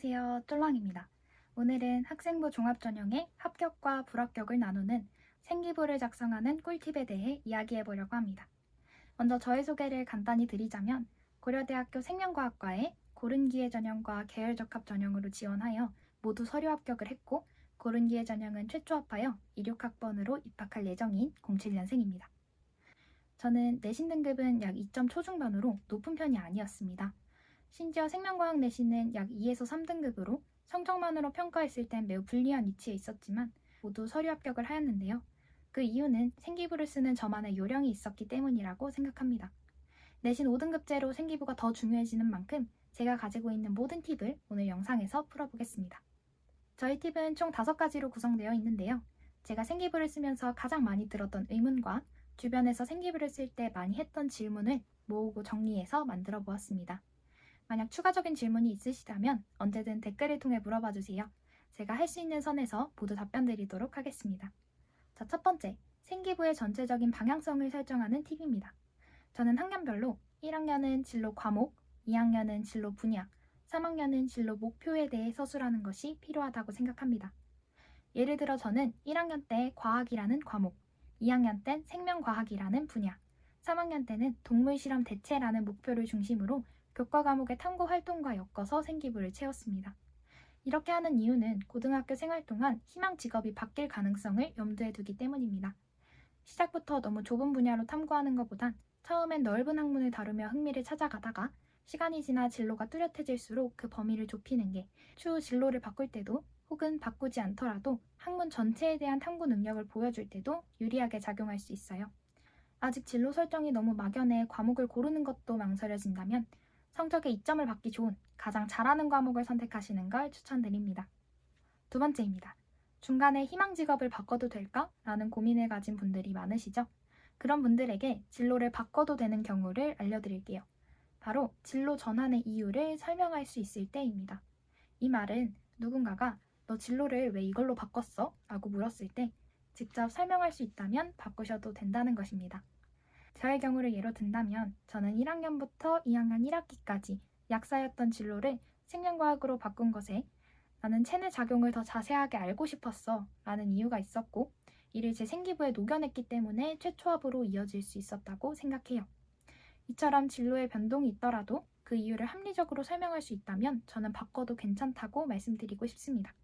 안녕하세요. 쫄랑입니다. 오늘은 학생부 종합전형의 합격과 불합격을 나누는 생기부를 작성하는 꿀팁에 대해 이야기해 보려고 합니다. 먼저 저의 소개를 간단히 드리자면 고려대학교 생명과학과에 고른기회 전형과 계열적합 전형으로 지원하여 모두 서류 합격을 했고 고른기회 전형은 최초 합하여 26학번으로 입학할 예정인 07년생입니다. 저는 내신 등급은 약 2점 초중반으로 높은 편이 아니었습니다. 심지어 생명과학 내신은 약 2에서 3등급으로 성적만으로 평가했을 땐 매우 불리한 위치에 있었지만 모두 서류 합격을 하였는데요. 그 이유는 생기부를 쓰는 저만의 요령이 있었기 때문이라고 생각합니다. 내신 5등급제로 생기부가 더 중요해지는 만큼 제가 가지고 있는 모든 팁을 오늘 영상에서 풀어보겠습니다. 저희 팁은 총 5가지로 구성되어 있는데요. 제가 생기부를 쓰면서 가장 많이 들었던 의문과 주변에서 생기부를 쓸 때 많이 했던 질문을 모으고 정리해서 만들어 보았습니다. 만약 추가적인 질문이 있으시다면 언제든 댓글을 통해 물어봐 주세요. 제가 할 수 있는 선에서 모두 답변 드리도록 하겠습니다. 자, 첫 번째, 생기부의 전체적인 방향성을 설정하는 팁입니다. 저는 학년별로 1학년은 진로 과목, 2학년은 진로 분야, 3학년은 진로 목표에 대해 서술하는 것이 필요하다고 생각합니다. 예를 들어 저는 1학년 때 과학이라는 과목, 2학년 땐 생명과학이라는 분야, 3학년 때는 동물실험 대체라는 목표를 중심으로 교과 과목의 탐구 활동과 엮어서 생기부를 채웠습니다. 이렇게 하는 이유는 고등학교 생활 동안 희망 직업이 바뀔 가능성을 염두에 두기 때문입니다. 시작부터 너무 좁은 분야로 탐구하는 것보단 처음엔 넓은 학문을 다루며 흥미를 찾아가다가 시간이 지나 진로가 뚜렷해질수록 그 범위를 좁히는 게 추후 진로를 바꿀 때도 혹은 바꾸지 않더라도 학문 전체에 대한 탐구 능력을 보여줄 때도 유리하게 작용할 수 있어요. 아직 진로 설정이 너무 막연해 과목을 고르는 것도 망설여진다면 성적에 이점을 받기 좋은 가장 잘하는 과목을 선택하시는 걸 추천드립니다. 두 번째입니다. 중간에 희망 직업을 바꿔도 될까? 라는 고민을 가진 분들이 많으시죠? 그런 분들에게 진로를 바꿔도 되는 경우를 알려드릴게요. 바로 진로 전환의 이유를 설명할 수 있을 때입니다. 이 말은 누군가가 너 진로를 왜 이걸로 바꿨어? 라고 물었을 때 직접 설명할 수 있다면 바꾸셔도 된다는 것입니다. 저의 경우를 예로 든다면 저는 1학년부터 2학년 1학기까지 약사였던 진로를 생명과학으로 바꾼 것에 나는 체내 작용을 더 자세하게 알고 싶었어 라는 이유가 있었고 이를 제 생기부에 녹여냈기 때문에 최초합으로 이어질 수 있었다고 생각해요. 이처럼 진로의 변동이 있더라도 그 이유를 합리적으로 설명할 수 있다면 저는 바꿔도 괜찮다고 말씀드리고 싶습니다.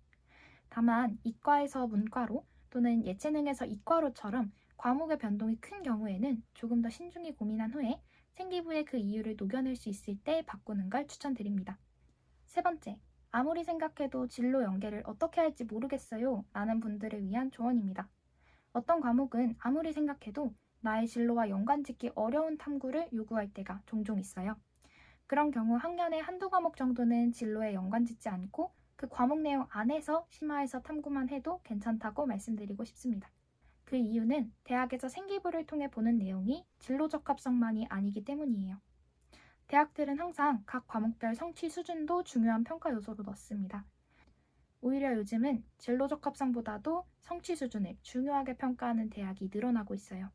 다만 이과에서 문과로 또는 예체능에서 이과로처럼 과목의 변동이 큰 경우에는 조금 더 신중히 고민한 후에 생기부에 그 이유를 녹여낼 수 있을 때 바꾸는 걸 추천드립니다. 세 번째, 아무리 생각해도 진로 연계를 어떻게 할지 모르겠어요 라는 분들을 위한 조언입니다. 어떤 과목은 아무리 생각해도 나의 진로와 연관짓기 어려운 탐구를 요구할 때가 종종 있어요. 그런 경우 학년에 한두 과목 정도는 진로에 연관짓지 않고 그 과목 내용 안에서 심화해서 탐구만 해도 괜찮다고 말씀드리고 싶습니다. 그 이유는 대학에서 생기부를 통해 보는 내용이 진로 적합성만이 아니기 때문이에요. 대학들은 항상 각 과목별 성취 수준도 중요한 평가 요소로 넣습니다. 오히려 요즘은 진로 적합성보다도 성취 수준을 중요하게 평가하는 대학이 늘어나고 있어요.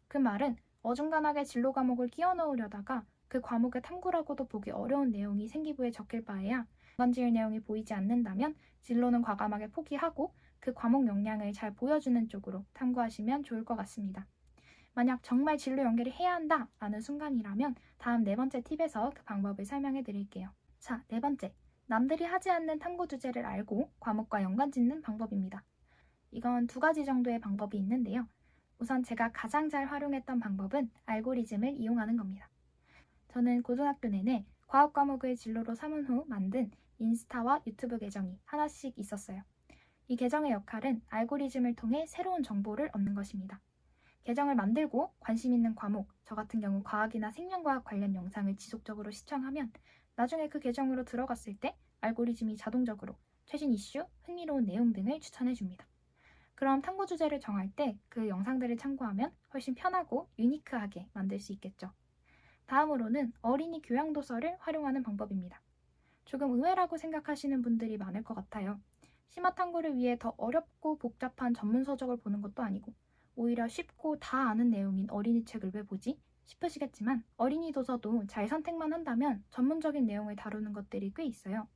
그 말은 어중간하게 진로 과목을 끼워 넣으려다가 그 과목의 탐구라고도 보기 어려운 내용이 생기부에 적힐 바에야 연관지을 내용이 보이지 않는다면 진로는 과감하게 포기하고 그 과목 역량을 잘 보여주는 쪽으로 탐구하시면 좋을 것 같습니다. 만약 정말 진로 연계를 해야 한다 라는 순간이라면 다음 네 번째 팁에서 그 방법을 설명해 드릴게요. 자, 네 번째. 남들이 하지 않는 탐구 주제를 알고 과목과 연관 짓는 방법입니다. 이건 2가지 정도의 방법이 있는데요. 우선 제가 가장 잘 활용했던 방법은 알고리즘을 이용하는 겁니다. 저는 고등학교 내내 과학 과목을 진로로 삼은 후 만든 인스타와 유튜브 계정이 하나씩 있었어요. 이 계정의 역할은 알고리즘을 통해 새로운 정보를 얻는 것입니다. 계정을 만들고 관심 있는 과목, 저 같은 경우 과학이나 생명과학 관련 영상을 지속적으로 시청하면 나중에 그 계정으로 들어갔을 때 알고리즘이 자동적으로 최신 이슈, 흥미로운 내용 등을 추천해줍니다. 그럼 탐구 주제를 정할 때 그 영상들을 참고하면 훨씬 편하고 유니크하게 만들 수 있겠죠. 다음으로는 어린이 교양 도서를 활용하는 방법입니다. 조금 의외라고 생각하시는 분들이 많을 것 같아요. 심화 탐구를 위해 더 어렵고 복잡한 전문 서적을 보는 것도 아니고 오히려 쉽고 다 아는 내용인 어린이 책을 왜 보지? 싶으시겠지만 어린이 도서도 잘 선택만 한다면 전문적인 내용을 다루는 것들이 꽤 있어요.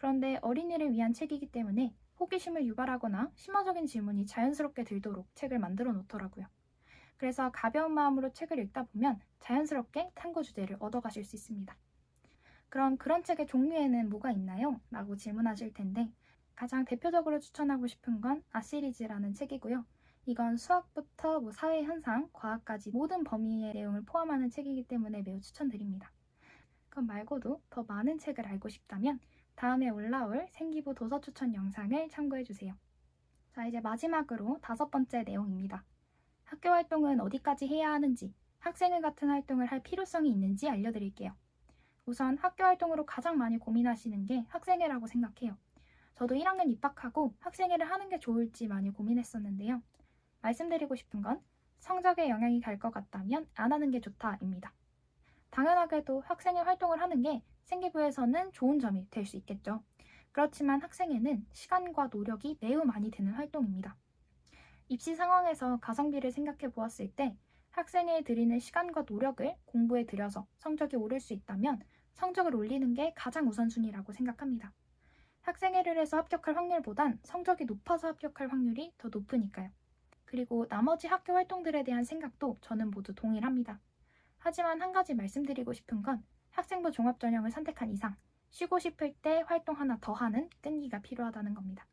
그런데 어린이를 위한 책이기 때문에 호기심을 유발하거나 심화적인 질문이 자연스럽게 들도록 책을 만들어 놓더라고요. 그래서 가벼운 마음으로 책을 읽다 보면 자연스럽게 탐구 주제를 얻어가실 수 있습니다. 그럼 그런 책의 종류에는 뭐가 있나요? 라고 질문하실 텐데 가장 대표적으로 추천하고 싶은 건 아시리즈라는 책이고요. 이건 수학부터 사회 현상, 과학까지 모든 범위의 내용을 포함하는 책이기 때문에 매우 추천드립니다. 그것 말고도 더 많은 책을 알고 싶다면 다음에 올라올 생기부 도서 추천 영상을 참고해주세요. 자, 이제 마지막으로 5번째 내용입니다. 학교 활동은 어디까지 해야 하는지, 학생회 같은 활동을 할 필요성이 있는지 알려드릴게요. 우선 학교 활동으로 가장 많이 고민하시는 게 학생회라고 생각해요. 저도 1학년 입학하고 학생회를 하는 게 좋을지 많이 고민했었는데요. 말씀드리고 싶은 건 성적에 영향이 갈 것 같다면 안 하는 게 좋다입니다. 당연하게도 학생회 활동을 하는 게 생기부에서는 좋은 점이 될 수 있겠죠. 그렇지만 학생회는 시간과 노력이 매우 많이 드는 활동입니다. 입시 상황에서 가성비를 생각해 보았을 때 학생회에 들이는 시간과 노력을 공부에 들여서 성적이 오를 수 있다면 성적을 올리는 게 가장 우선순위라고 생각합니다. 학생회를 해서 합격할 확률보단 성적이 높아서 합격할 확률이 더 높으니까요. 그리고 나머지 학교 활동들에 대한 생각도 저는 모두 동일합니다. 하지만 한 가지 말씀드리고 싶은 건 학생부 종합전형을 선택한 이상 쉬고 싶을 때 활동 하나 더 하는 끈기가 필요하다는 겁니다.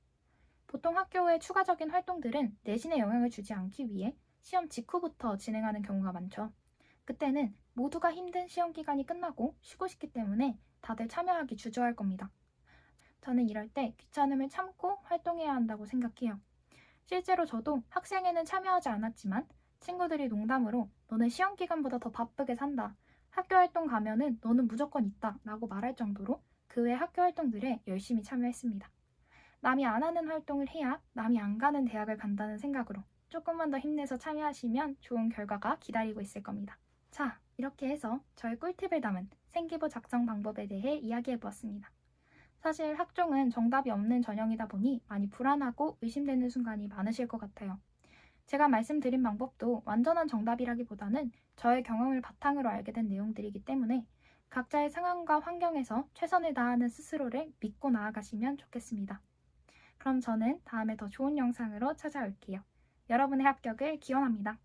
보통 학교의 추가적인 활동들은 내신에 영향을 주지 않기 위해 시험 직후부터 진행하는 경우가 많죠. 그때는 모두가 힘든 시험 기간이 끝나고 쉬고 싶기 때문에 다들 참여하기 주저할 겁니다. 저는 이럴 때 귀찮음을 참고 활동해야 한다고 생각해요. 실제로 저도 학생회는 참여하지 않았지만 친구들이 농담으로 너는 시험 기간보다 더 바쁘게 산다. 학교 활동 가면은 너는 무조건 있다 라고 말할 정도로 그 외 학교 활동들에 열심히 참여했습니다. 남이 안 하는 활동을 해야 남이 안 가는 대학을 간다는 생각으로 조금만 더 힘내서 참여하시면 좋은 결과가 기다리고 있을 겁니다. 자, 이렇게 해서 저의 꿀팁을 담은 생기부 작성 방법에 대해 이야기해보았습니다. 사실 학종은 정답이 없는 전형이다 보니 많이 불안하고 의심되는 순간이 많으실 것 같아요. 제가 말씀드린 방법도 완전한 정답이라기보다는 저의 경험을 바탕으로 알게 된 내용들이기 때문에 각자의 상황과 환경에서 최선을 다하는 스스로를 믿고 나아가시면 좋겠습니다. 그럼 저는 다음에 더 좋은 영상으로 찾아올게요. 여러분의 합격을 기원합니다.